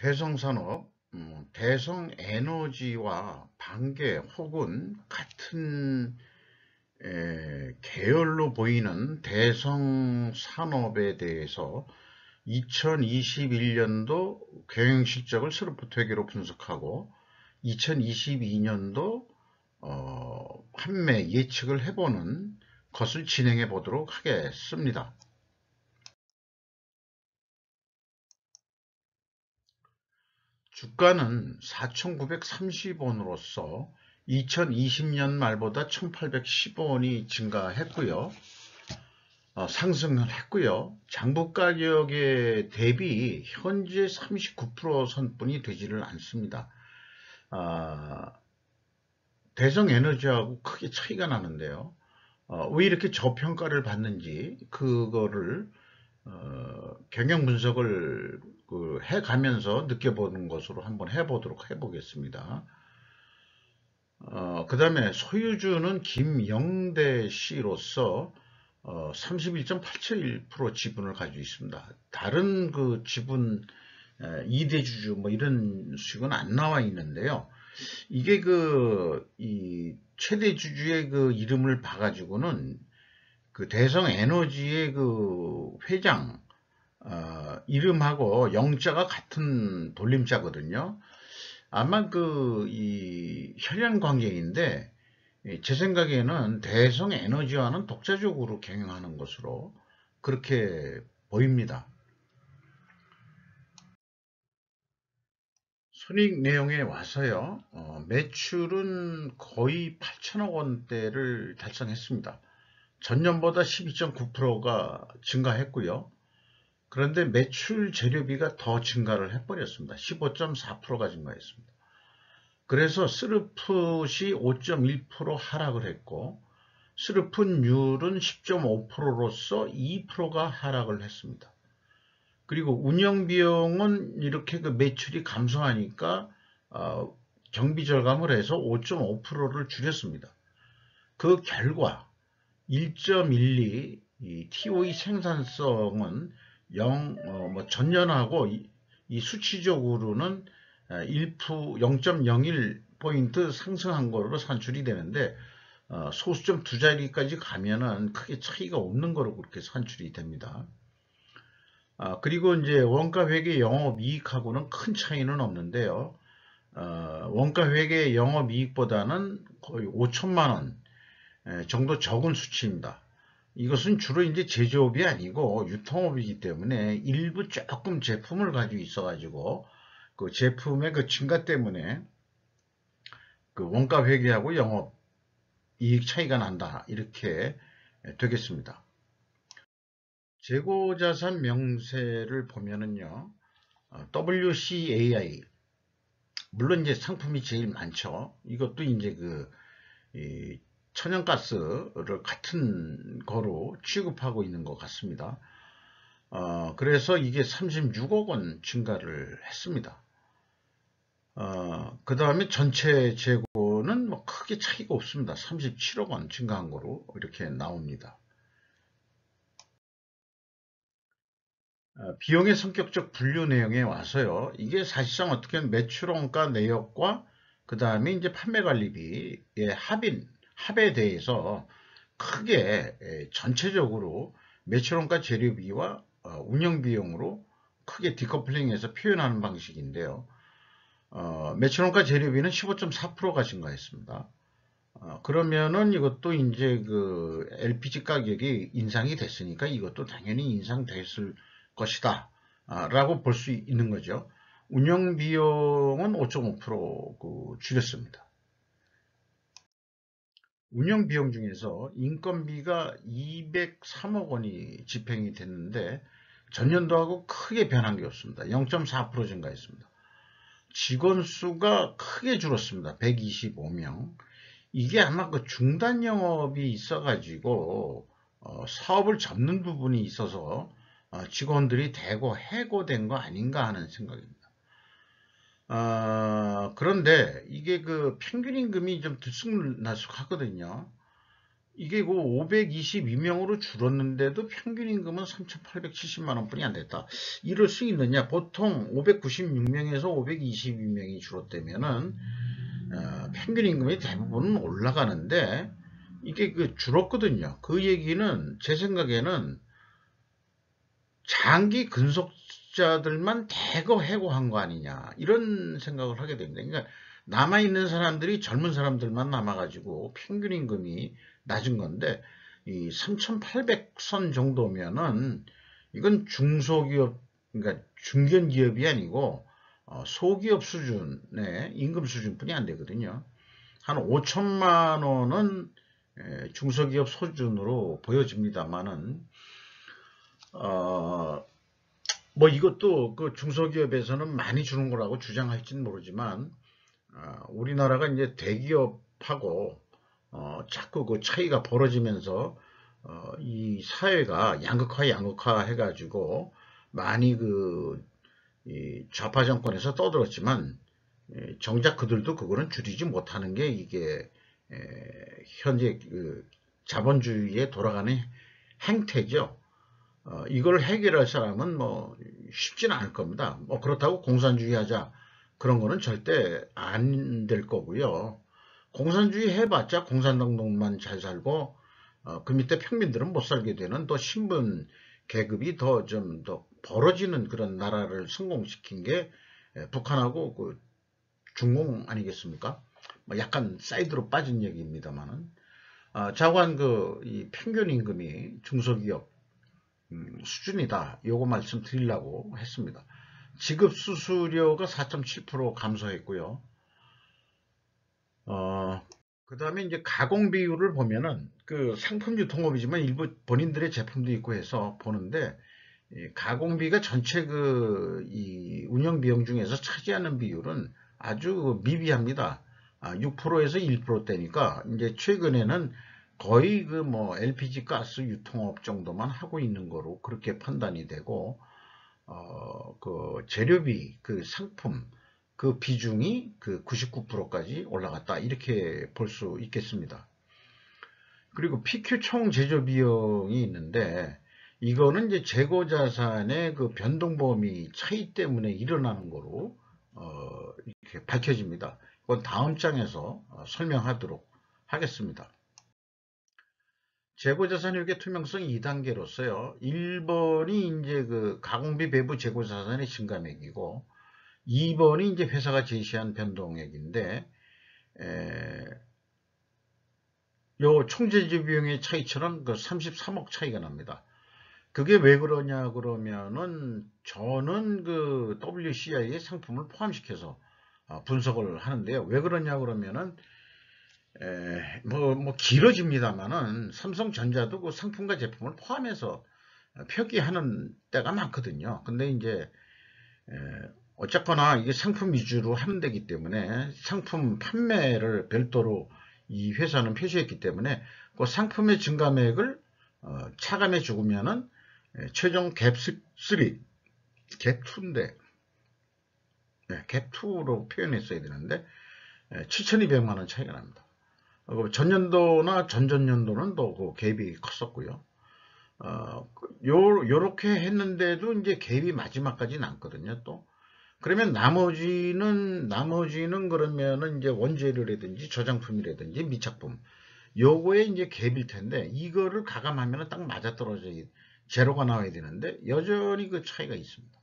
대성산업, 대성에너지와 반계 혹은 같은 계열로 보이는 대성산업에 대해서 2021년도 경영실적을 스루프트회계로 분석하고 2022년도 판매 예측을 해보는 것을 진행해 보도록 하겠습니다. 주가는 4,930원으로서 2020년 말보다 1,810원이 증가했고요. 상승을 했고요. 장부 가격에 대비 현재 39% 선뿐이 되지를 않습니다. 대성에너지하고 크게 차이가 나는데요. 왜 이렇게 저평가를 받는지 그거를 경영 분석을 해가면서 느껴보는 것으로 한번 해보겠습니다. 그 다음에 소유주는 김영대 씨로서 31.87% 지분을 가지고 있습니다. 다른 그 지분 2대 주주 뭐 이런 식은 안 나와 있는데요. 이게 이 최대 주주의 그 이름을 봐가지고는 그 대성에너지의 그 회장 이름하고 영자가 같은 돌림자거든요. 아마 이 혈연 관계인데 제 생각에는 대성에너지와는 독자적으로 경영하는 것으로 그렇게 보입니다. 손익 내용에 와서요. 매출은 거의 8천억 원대를 달성했습니다. 전년보다 12.9%가 증가했고요. 그런데 매출 재료비가 더 증가를 해버렸습니다. 15.4%가 증가했습니다. 그래서 스르풋이 5.1% 하락을 했고 스르풋률은 10.5%로서 2%가 하락을 했습니다. 그리고 운영비용은 이렇게 그 매출이 감소하니까 경비 절감을 해서 5.5%를 줄였습니다. 그 결과 1.12 TOE 생산성은 전년하고 이 수치적으로는 0.01포인트 상승한 거로 산출이 되는데 소수점 두 자리까지 가면은 크게 차이가 없는 거로 그렇게 산출이 됩니다. 그리고 이제 원가회계 영업이익하고는 큰 차이는 없는데요. 원가회계 영업이익보다는 거의 5천만 원 정도 적은 수치입니다. 이것은 주로 이제 제조업이 아니고 유통업이기 때문에 일부 조금 제품을 가지고 있어가지고 그 제품의 그 증가 때문에 그 원가 회계하고 영업 이익 차이가 난다 이렇게 되겠습니다. 재고자산 명세를 보면은요, WCAI 물론 이제 상품이 제일 많죠. 이것도 이제 천연가스를 같은 거로 취급하고 있는 것 같습니다. 그래서 이게 36억 원 증가를 했습니다. 그 다음에 전체 재고는 뭐 크게 차이가 없습니다. 37억 원 증가한 거로 이렇게 나옵니다. 비용의 성격적 분류 내용에 와서요. 이게 사실상 어떻게 보면 매출원가 내역과 그 다음에 이제 판매관리비의 합에 대해서 크게 전체적으로 매출원가 재료비와 운영비용으로 크게 디커플링해서 표현하는 방식인데요. 매출원가 재료비는 15.4%가 증가했습니다. 그러면은 이것도 이제 그 LPG 가격이 인상이 됐으니까 이것도 당연히 인상됐을 것이다 라고 볼 수 있는 거죠. 운영비용은 5.5% 줄였습니다. 운영비용 중에서 인건비가 203억 원이 집행이 됐는데 전년도하고 크게 변한 게 없습니다. 0.4% 증가했습니다. 직원 수가 크게 줄었습니다. 125명. 이게 아마 그 중단 영업이 있어가지고 사업을 접는 부분이 있어서 직원들이 대거 해고된 거 아닌가 하는 생각입니다. 그런데 이게 그 평균 임금이 좀 들쑥날쑥하거든요. 이게 그 522명으로 줄었는데도 평균 임금은 3,870만 원뿐이 안 됐다. 이럴 수 있느냐? 보통 596명에서 522명이 줄었다면은 평균 임금이 대부분은 올라가는데 이게 그 줄었거든요. 그 얘기는 제 생각에는 장기 근속자들만 대거 해고한 거 아니냐 이런 생각을 하게 됩니다. 그러니까 남아있는 사람들이 젊은 사람들만 남아가지고 평균 임금이 낮은 건데 이 3,800선 정도면은 이건 중소기업 그러니까 중견기업이 아니고 소기업 수준의 임금 수준뿐이 안 되거든요. 한 5천만 원은 중소기업 수준으로 보여집니다만은 뭐 이것도 그 중소기업에서는 많이 주는 거라고 주장할지는 모르지만 우리나라가 이제 대기업하고 자꾸 그 차이가 벌어지면서 이 사회가 양극화 해가지고 많이 이 좌파 정권에서 떠들었지만 정작 그들도 그거는 줄이지 못하는 게 이게 현재 그 자본주의에 돌아가는 행태죠. 이걸 해결할 사람은 뭐 쉽지는 않을 겁니다. 뭐 그렇다고 공산주의 하자 그런 거는 절대 안 될 거고요. 공산주의 해봤자 공산당들만 잘 살고 그 밑에 평민들은 못 살게 되는 또 신분 계급이 더 좀 더 벌어지는 그런 나라를 성공시킨 게 북한하고 그 중공 아니겠습니까? 뭐 약간 사이드로 빠진 얘기입니다만은 자관 이 평균 임금이 중소기업 수준이다. 요거 말씀드리려고 했습니다. 지급 수수료가 4.7% 감소했고요. 그 다음에 이제 가공 비율을 보면은 그 상품 유통업이지만 일부 본인들의 제품도 있고 해서 보는데 가공비가 전체 이 운영 비용 중에서 차지하는 비율은 아주 미비합니다. 6%에서 1%대니까 이제 최근에는 거의 그 뭐 LPG 가스 유통업 정도만 하고 있는 거로 그렇게 판단이 되고 그 재료비 그 상품 그 비중이 그 99%까지 올라갔다 이렇게 볼 수 있겠습니다. 그리고 PQ 총 제조 비용이 있는데 이거는 이제 재고 자산의 그 변동범위 차이 때문에 일어나는 거로 이렇게 밝혀집니다. 이건 다음 장에서 설명하도록 하겠습니다. 재고자산 회계 투명성 2단계로서요. 1번이 이제 그 가공비 배부 재고자산의 증감액이고 2번이 이제 회사가 제시한 변동액인데 요 총재주 비용의 차이처럼 그 33억 차이가 납니다. 그게 왜 그러냐 그러면은 저는 그 WCI의 상품을 포함시켜서 분석을 하는데요. 왜 그러냐 그러면은 뭐 길어집니다만은 삼성전자도 그 상품과 제품을 포함해서 표기하는 때가 많거든요. 근데 이제 어쨌거나 이게 상품 위주로 하는 데기 때문에 상품 판매를 별도로 이 회사는 표시했기 때문에 그 상품의 증감액을 차감해 주면은 최종 갭3, 갭2인데 갭2로 표현했어야 되는데 7,200만 원 차이가 납니다. 전년도나 전전년도는 또 그 갭이 컸었고요. 요렇게 했는데도 이제 갭이 마지막까지 남거든요, 또. 그러면 나머지는 그러면은 이제 원재료라든지 저장품이라든지 미착품. 요거에 이제 갭일 텐데, 이거를 가감하면은 딱 맞아떨어져 제로가 나와야 되는데, 여전히 그 차이가 있습니다.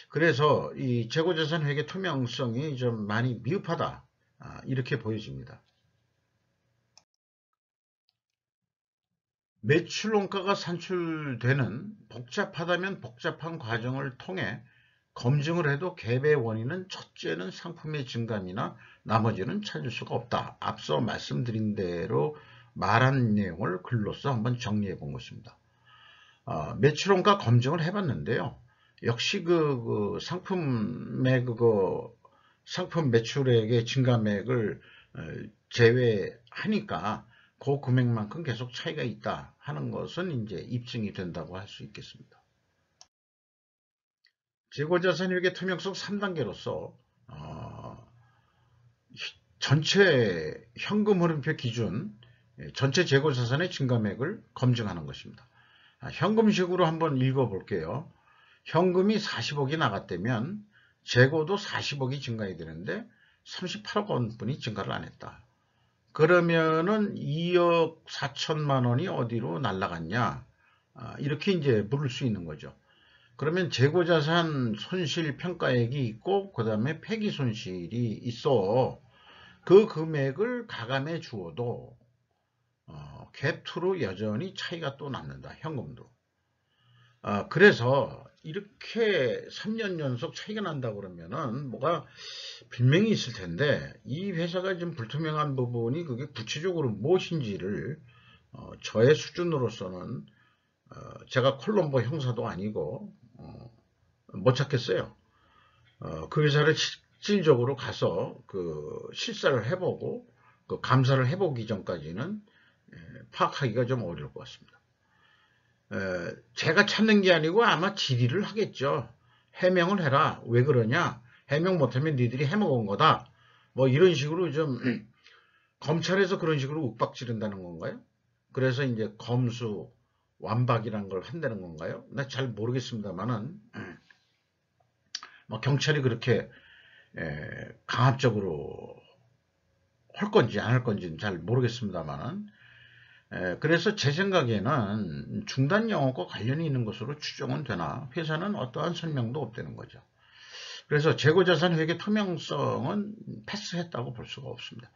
그래서 이 재고자산 회계 투명성이 좀 많이 미흡하다. 이렇게 보여집니다. 매출 원가가 산출되는 복잡하다면 복잡한 과정을 통해 검증을 해도 갭의 원인은 첫째는 상품의 증감이나 나머지는 찾을 수가 없다. 앞서 말씀드린 대로 말한 내용을 글로써 한번 정리해 본 것입니다. 매출 원가 검증을 해봤는데요. 역시 그 상품의 상품 매출액의 증감액을 제외하니까 그 금액만큼 계속 차이가 있다 하는 것은 이제 입증이 된다고 할 수 있겠습니다. 재고자산회계 투명성 3단계로서 전체 현금 흐름표 기준 전체 재고자산의 증가액을 검증하는 것입니다. 현금식으로 한번 읽어볼게요. 현금이 40억이 나갔다면 재고도 40억이 증가해야 되는데 38억 원뿐이 증가를 안 했다. 그러면은 2억 4천만 원이 어디로 날아갔냐? 이렇게 이제 물을 수 있는 거죠. 그러면 재고자산 손실 평가액이 있고 그 다음에 폐기 손실이 있어. 그 금액을 가감해 주어도 갭2로 여전히 차이가 또 남는다. 현금도. 그래서 이렇게 3년 연속 차이가 난다 그러면은 뭐가 분명히 있을 텐데 이 회사가 좀 불투명한 부분이 그게 구체적으로 무엇인지를 저의 수준으로서는 제가 콜롬보 형사도 아니고 못 찾겠어요. 그 회사를 실질적으로 가서 그 실사를 해보고 그 감사를 해보기 전까지는 파악하기가 좀 어려울 것 같습니다. 제가 찾는 게 아니고 아마 질의를 하겠죠. 해명을 해라. 왜 그러냐? 해명 못하면 니들이 해먹은 거다. 뭐 이런 식으로 좀 검찰에서 그런 식으로 윽박 지른다는 건가요? 그래서 이제 검수 완박이라는 걸 한다는 건가요? 나 잘 모르겠습니다만은 뭐 경찰이 그렇게 강압적으로 할 건지 안 할 건지는 잘 모르겠습니다만은 그래서 제 생각에는 중단 영업과 관련이 있는 것으로 추정은 되나 회사는 어떠한 설명도 없다는 거죠. 그래서 재고자산 회계 투명성은 패스했다고 볼 수가 없습니다.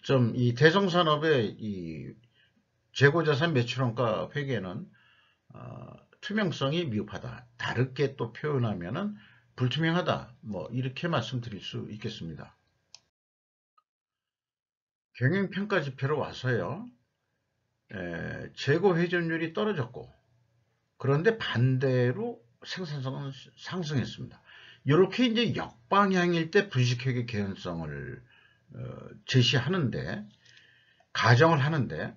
좀 이 대성산업의 이 재고자산 매출원가 회계는 투명성이 미흡하다. 다르게 또 표현하면은 불투명하다. 뭐 이렇게 말씀드릴 수 있겠습니다. 경영평가 지표로 와서요. 재고 회전율이 떨어졌고 그런데 반대로 생산성은 상승했습니다. 이렇게 이제 역방향일 때 분식회계 개연성을 제시하는데 가정을 하는데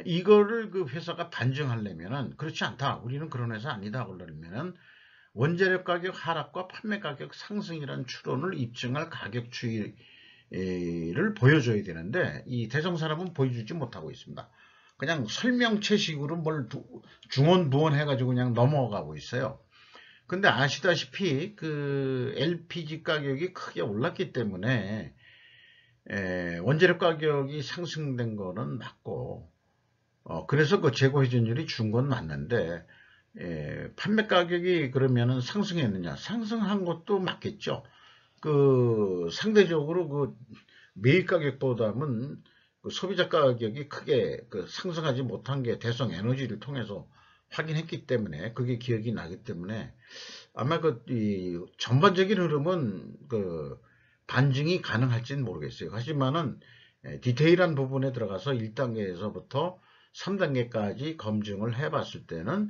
이거를 그 회사가 반증하려면은 그렇지 않다. 우리는 그런 회사 아니다. 그러면은 원재료 가격 하락과 판매 가격 상승이라는 추론을 입증할 가격 추이를 보여줘야 되는데 이 대성산업은 보여주지 못하고 있습니다. 그냥 설명체식으로 뭘 중언부언 해가지고 그냥 넘어가고 있어요. 근데 아시다시피 그 LPG 가격이 크게 올랐기 때문에 원재료 가격이 상승된 거는 맞고 그래서 그 재고 회전율이 준 건 맞는데 판매 가격이 그러면은 상승했느냐? 상승한 것도 맞겠죠. 그 상대적으로 그 매일 가격보다는 그 소비자 가격이 크게 그 상승하지 못한 게 대성 에너지를 통해서 확인했기 때문에 그게 기억이 나기 때문에 아마 그 이 전반적인 흐름은 그 반증이 가능할지는 모르겠어요. 하지만은 디테일한 부분에 들어가서 1단계에서부터 3단계까지 검증을 해봤을 때는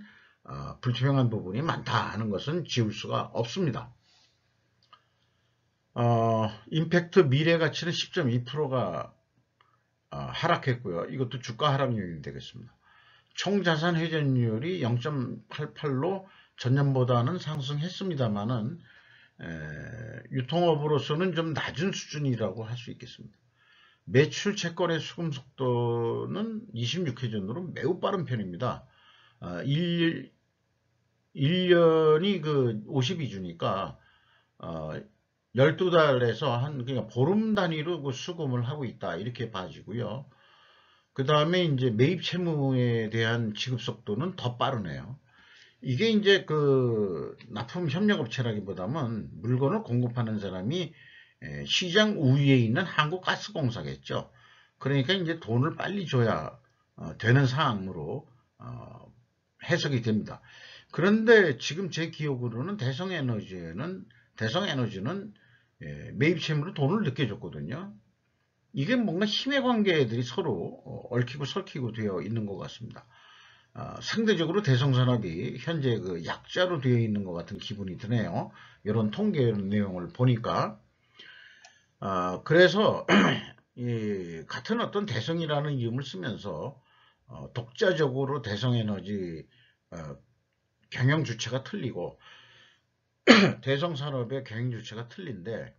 불투명한 부분이 많다 하는 것은 지울 수가 없습니다. 임팩트 미래 가치는 10.2%가 하락했고요. 이것도 주가 하락 요인이 되겠습니다. 총 자산 회전율이 0.88로 전년보다는 상승했습니다만은 유통업으로서는 좀 낮은 수준이라고 할 수 있겠습니다. 매출 채권의 수금 속도는 26회전으로 매우 빠른 편입니다. 1년이 그 52주니까 12달에서 한 그냥 보름 단위로 그 수금을 하고 있다. 이렇게 봐지고요. 그 다음에 이제 매입 채무에 대한 지급 속도는 더 빠르네요. 이게 이제 그 납품 협력업체라기보다는 물건을 공급하는 사람이 시장 우위에 있는 한국가스공사겠죠. 그러니까 이제 돈을 빨리 줘야 되는 상황으로 해석이 됩니다. 그런데 지금 제 기억으로는 대성에너지는 매입 채무로 돈을 늦게 줬거든요. 이게 뭔가 힘의 관계들이 서로 얽히고 설키고 되어 있는 것 같습니다. 상대적으로 대성산업이 현재 그 약자로 되어 있는 것 같은 기분이 드네요. 이런 통계 내용을 보니까. 그래서 같은 어떤 대성이라는 이름을 쓰면서 독자적으로 대성에너지 경영 주체가 틀리고 대성산업의 경영 주체가 틀린데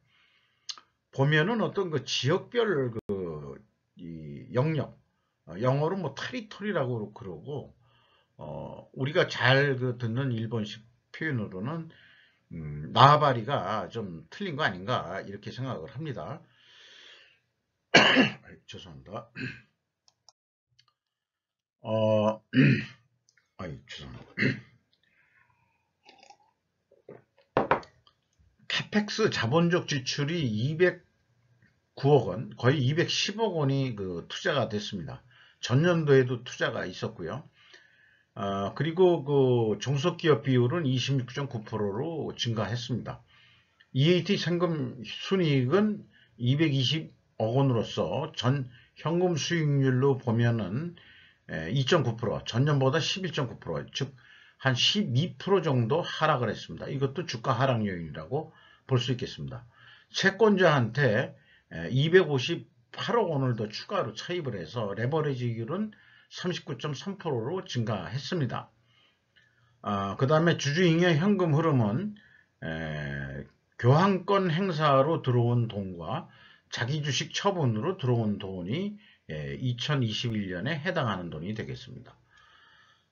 보면은 어떤 그 지역별 그 이 영역 영어로 뭐 테리토리라고 그러고, 우리가 잘 듣는 일본식 표현으로는 나아바리가 좀 틀린 거 아닌가 이렇게 생각을 합니다. 죄송합니다. 죄송합니다. 캐펙스 자본적 지출이 209억 원, 거의 210억 원이 투자가 됐습니다. 전년도에도 투자가 있었고요. 그리고 종속기업 비율은 26.9%로 증가했습니다. EAT 상금 순이익은 220억 원으로서 전 현금 수익률로 보면은 2.9%, 전년보다 11.9%, 즉 한 12% 정도 하락을 했습니다. 이것도 주가 하락 요인이라고 볼 수 있겠습니다. 채권자한테 258억 원을 더 추가로 차입을 해서 레버리지율은 39.3%로 증가했습니다. 그 다음에 주주잉여 현금 흐름은 교환권 행사로 들어온 돈과 자기 주식 처분으로 들어온 돈이 2021년에 해당하는 돈이 되겠습니다.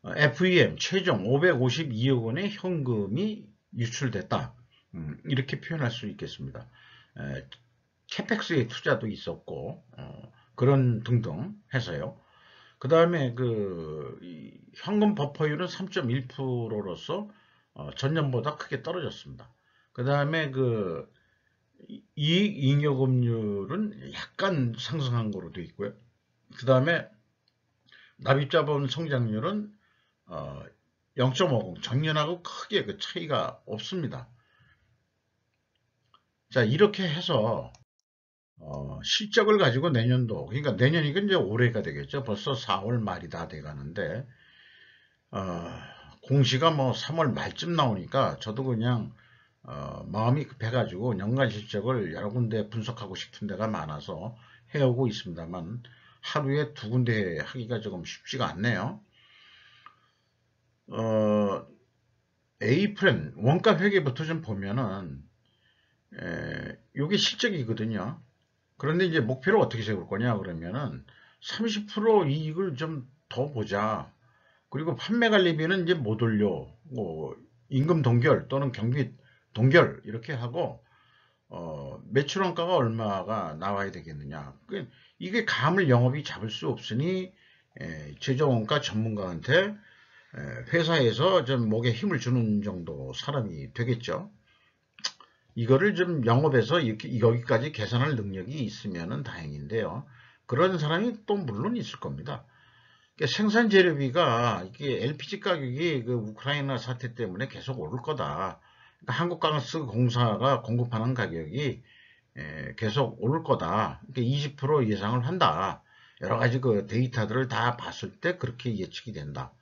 FEM 최종 552억 원의 현금이 유출됐다. 이렇게 표현할 수 있겠습니다. 캐펙스의 투자도 있었고 그런 등등 해서요. 그 다음에 현금 버퍼율은 3.1%로서 전년보다 크게 떨어졌습니다. 그 다음에 이익 잉여금률은 약간 상승한 거로 되어 있고요. 그 다음에 납입자본 성장률은 0.50, 작년하고 크게 차이가 없습니다. 자, 이렇게 해서 실적을 가지고 내년도, 그러니까 내년이니까 이제 올해가 되겠죠. 벌써 4월 말이 다 돼가는데 공시가 뭐 3월 말쯤 나오니까 저도 그냥 마음이 급해가지고 연간 실적을 여러 군데 분석하고 싶은 데가 많아서 해오고 있습니다만 하루에 2군데 하기가 조금 쉽지가 않네요. A프렌 원가 회계부터 좀 보면은 요게 실적이거든요. 그런데 이제 목표를 어떻게 세울 거냐 그러면은 30% 이익을 좀 더 보자. 그리고 판매 관리비는 이제 못 올려. 뭐 임금 동결 또는 경비 동결 이렇게 하고 매출 원가가 얼마가 나와야 되겠느냐. 이게 감을 영업이 잡을 수 없으니 제조 원가 전문가한테 회사에서 좀 목에 힘을 주는 정도 사람이 되겠죠. 이거를 좀 영업에서 여기까지 계산할 능력이 있으면 다행인데요. 그런 사람이 또 물론 있을 겁니다. 그러니까 생산 재료비가 이게 LPG 가격이 우크라이나 사태 때문에 계속 오를 거다. 그러니까 한국가스공사가 공급하는 가격이 계속 오를 거다. 그러니까 20% 예상을 한다. 여러 가지 데이터들을 다 봤을 때 그렇게 예측이 된다.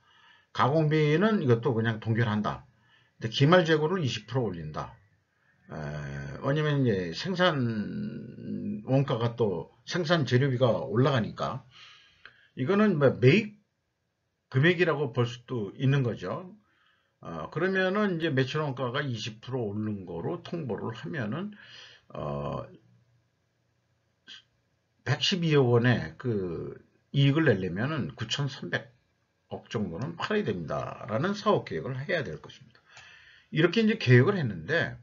가공비는 이것도 그냥 동결한다. 근데 기말 재고를 20% 올린다. 왜냐면 이제 생산 원가가 또 생산 재료비가 올라가니까 이거는 뭐 매입 금액이라고 볼 수도 있는 거죠. 그러면은 이제 매출 원가가 20% 오른 거로 통보를 하면은 112억 원의 이익을 내려면은 9,300억 정도는 팔아야 됩니다라는 사업 계획을 해야 될 것입니다. 이렇게 이제 계획을 했는데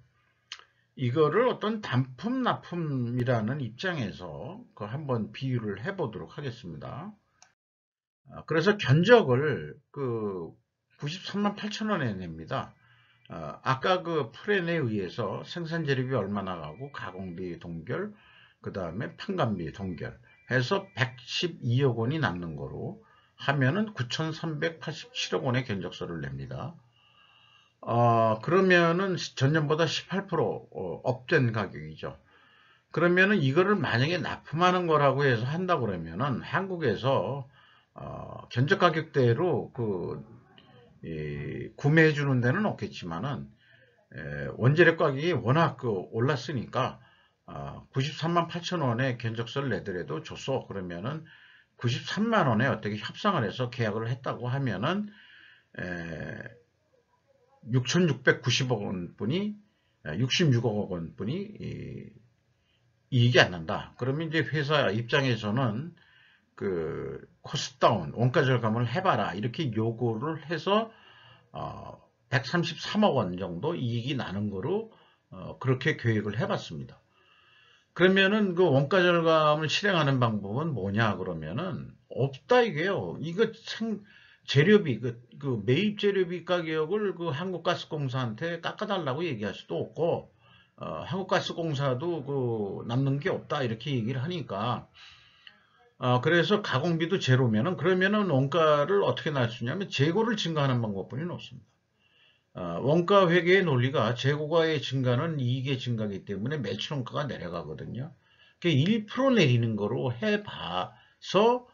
이거를 어떤 단품 납품이라는 입장에서 한번 비유를 해보도록 하겠습니다. 그래서 견적을 93만 8천 원에 냅니다. 아까 프렌에 의해서 생산재료비 얼마 나가고 가공비 동결, 그 다음에 판관비 동결 해서 112억 원이 남는 거로 하면은 9,387억 원의 견적서를 냅니다. 그러면은 전년보다 18% 업된 가격이죠. 그러면은 이거를 만약에 납품하는 거라고 해서 한다고 그러면은 한국에서 견적 가격대로 구매해 주는 데는 없겠지만은 원재료 가격이 워낙 올랐으니까 93만 8천 원에 견적서를 내더라도 줬어. 그러면은 93만 원에 어떻게 협상을 해서 계약을 했다고 하면은 6,690억 원뿐이 66억 원뿐이 이익이 안 난다. 그러면 이제 회사 입장에서는 그 코스트 다운, 원가 절감을 해봐라 이렇게 요구를 해서 133억 원 정도 이익이 나는 거로 그렇게 계획을 해봤습니다. 그러면은 그 원가 절감을 실행하는 방법은 뭐냐 그러면은 없다 이게요. 이거 재료비 그 매입 재료비 가격을 그 한국가스공사한테 깎아달라고 얘기할 수도 없고 한국가스공사도 그 남는 게 없다 이렇게 얘기를 하니까 그래서 가공비도 제로면은 그러면은 원가를 어떻게 낮추냐면 재고를 증가하는 방법뿐이 없습니다. 원가 회계의 논리가 재고가의 증가는 이익의 증가이기 때문에 매출 원가가 내려가거든요. 1% 내리는 거로 해봐서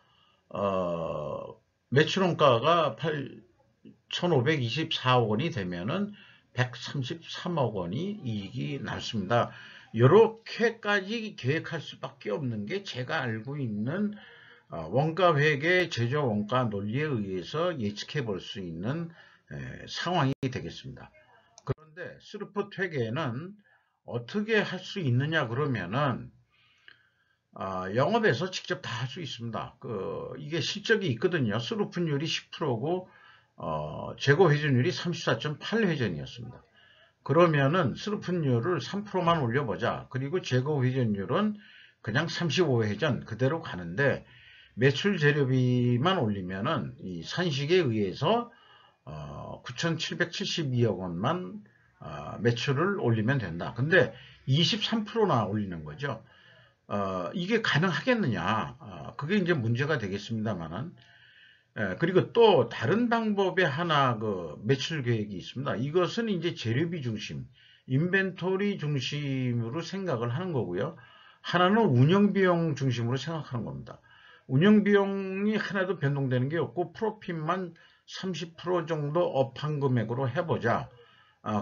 매출 원가가 1,524억 원이 되면은 133억 원이 이익이 났습니다. 이렇게까지 계획할 수밖에 없는 게 제가 알고 있는 원가 회계 제조 원가 논리에 의해서 예측해 볼 수 있는 상황이 되겠습니다. 그런데 스루풋 회계는 어떻게 할 수 있느냐 그러면은 영업에서 직접 다 할 수 있습니다. 이게 실적이 있거든요. 스루풋율이 10%고 재고 회전율이 34.8 회전이었습니다. 그러면은 스루풋율을 3%만 올려보자. 그리고 재고 회전율은 그냥 35회전 그대로 가는데 매출 재료비만 올리면은 이 산식에 의해서 9,772억 원만 매출을 올리면 된다. 근데 23%나 올리는 거죠. 이게 가능하겠느냐? 그게 이제 문제가 되겠습니다만은. 그리고 또 다른 방법의 하나 그 매출 계획이 있습니다. 이것은 이제 재료비 중심, 인벤토리 중심으로 생각을 하는 거고요. 하나는 운영비용 중심으로 생각하는 겁니다. 운영비용이 하나도 변동되는 게 없고 프로핏만 30% 정도 업한 금액으로 해보자.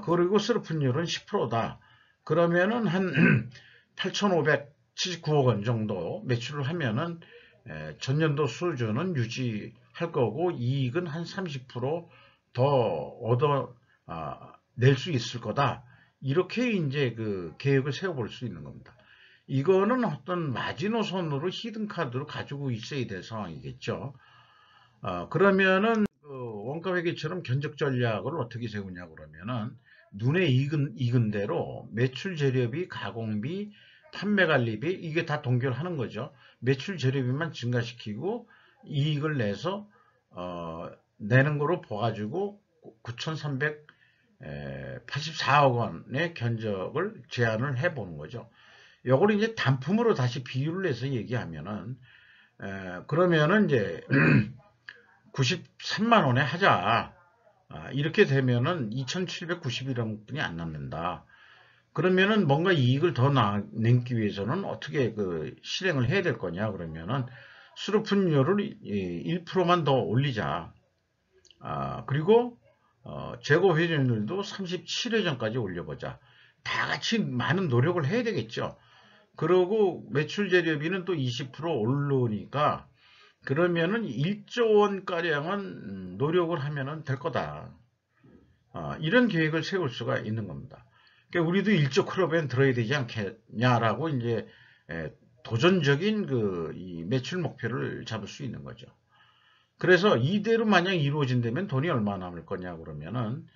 그리고 스루풋율은 10%다. 그러면은 한 8,579억 원 정도 매출을 하면은 전년도 수준은 유지할 거고 이익은 한 30%더 얻어 낼 수 있을 거다. 이렇게 이제 그 계획을 세워볼 수 있는 겁니다. 이거는 어떤 마지노선으로 히든카드로 가지고 있어야 될 상황이겠죠. 그러면은 그 원가회계처럼 견적 전략을 어떻게 세우냐 그러면은 눈에 익은 대로 매출 재료비, 가공비, 판매 관리비 이게 다 동결하는 거죠. 매출 재료비만 증가시키고 이익을 내서 내는 거로 봐가지고 9,384억 원의 견적을 제안을 해보는 거죠. 요걸 이제 단품으로 다시 비율을 해서 얘기하면은 그러면은 이제 93만 원에 하자. 이렇게 되면은 2,791원 뿐이 안 남는다. 그러면은 뭔가 이익을 더 내기 위해서는 어떻게 그 실행을 해야 될 거냐 그러면은 수루풋율을 1%만 더 올리자. 그리고 재고 회전율도 37회전까지 올려보자. 다 같이 많은 노력을 해야 되겠죠. 그러고 매출 재료비는 또 20% 오르니까 그러면은 1조 원가량은 노력을 하면은 될 거다. 이런 계획을 세울 수가 있는 겁니다. 그러니까 우리도 1조 클럽엔 들어야 되지 않겠냐라고 이제 도전적인 이 매출 목표를 잡을 수 있는 거죠. 그래서 이대로 만약 이루어진다면 돈이 얼마 남을 거냐 그러면은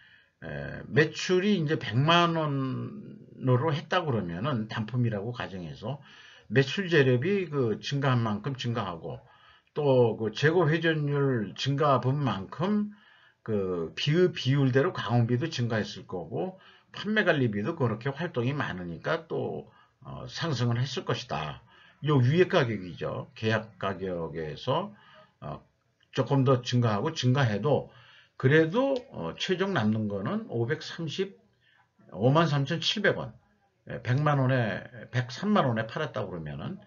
매출이 이제 100만 원으로 했다 그러면은 단품이라고 가정해서 매출 재료비 그 증가한 만큼 증가하고 또 그 재고 회전율 증가분만큼 그 비율대로 가공비도 증가했을 거고 판매 관리비도 그렇게 활동이 많으니까 또 상승을 했을 것이다. 요 위에 가격이죠. 계약 가격에서 조금 더 증가하고 증가해도 그래도 최종 남는 거는 53,700원 100만 원에 103만 원에 팔았다고 그러면은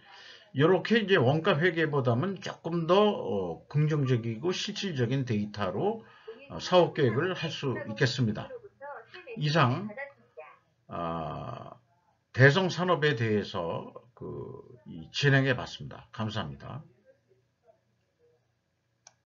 이렇게 이제 원가 회계보다는 조금 더 긍정적이고 실질적인 데이터로 사업 계획을 할 수 있겠습니다. 이상 대성산업에 대해서 진행해 봤습니다. 감사합니다.